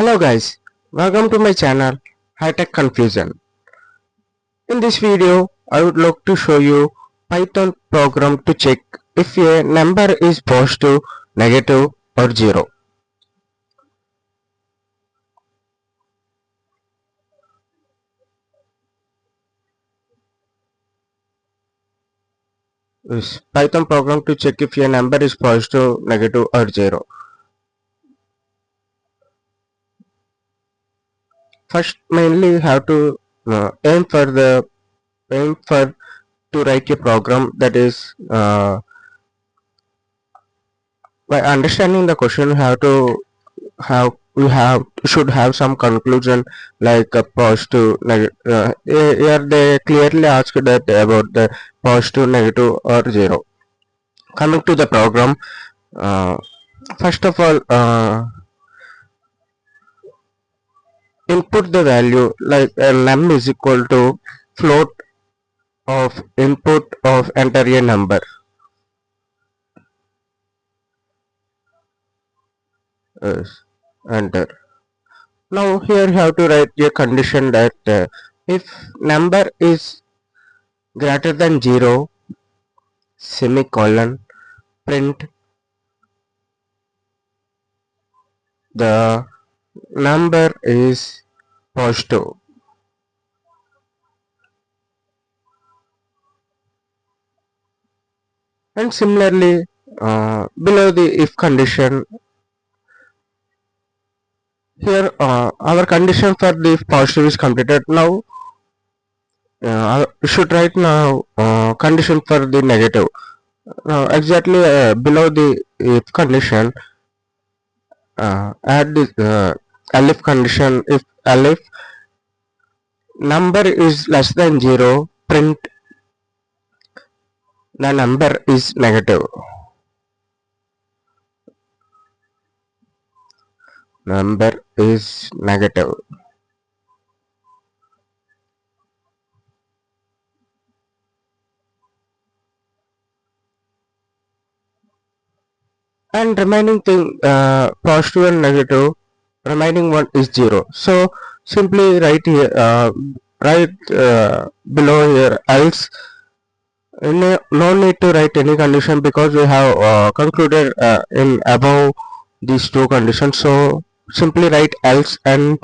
Hello guys, welcome to my channel High Tech Confusion. In this video, I would like to show you Python program to check if a number is positive, negative or zero. This Python program to check if a number is positive, negative or zero. First, mainly have to aim for to write a program that is by understanding the question have we have should have some conclusion like a positive here they clearly asked that about the positive, negative or zero. Coming to the program, uh, first of all, input the value like num is equal to float of input of enter a number. Yes, enter. Now here you have to write a condition that if number is greater than 0, semicolon, print the number is positive. And similarly, below the if condition, here our condition for the if positive is completed. Now we should write now condition for the negative. Exactly below the if condition, add the elif condition. If elif number is less than 0, print the number is negative. Number is negative. And remaining thing positive and negative, remaining one is 0. So simply write here write below here else. No need to write any condition because we have concluded in above these two conditions. So simply write else and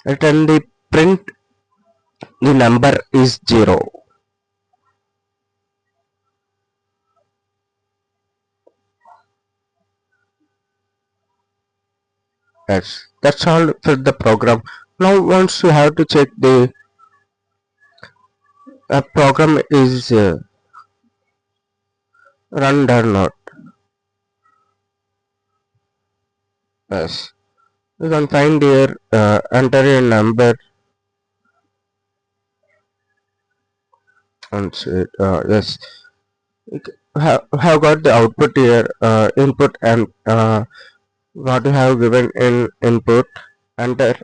return the print the number is 0. That's all for the program. Now once you have to check the program is run or not. Yes, you can find here enter your number and say yes, have got the output here, input and what you have given in input, enter.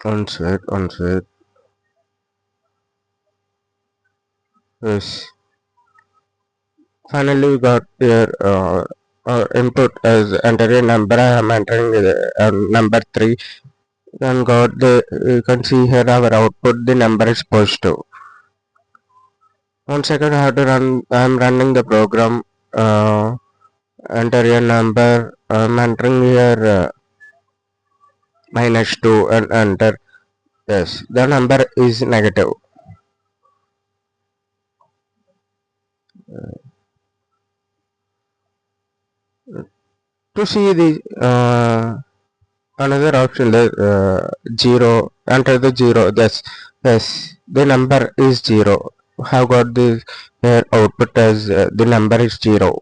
On set. Yes, finally we got here input as enter a number. I am entering number 3. Then got the you can see here our output the number is positive. 1 second I have to run. I am running the program. Enter a number. I am entering here -2 and enter. Yes, the number is negative. To see the another option, the 0, enter the 0. Yes, the number is 0. Have got the here output as the number is 0.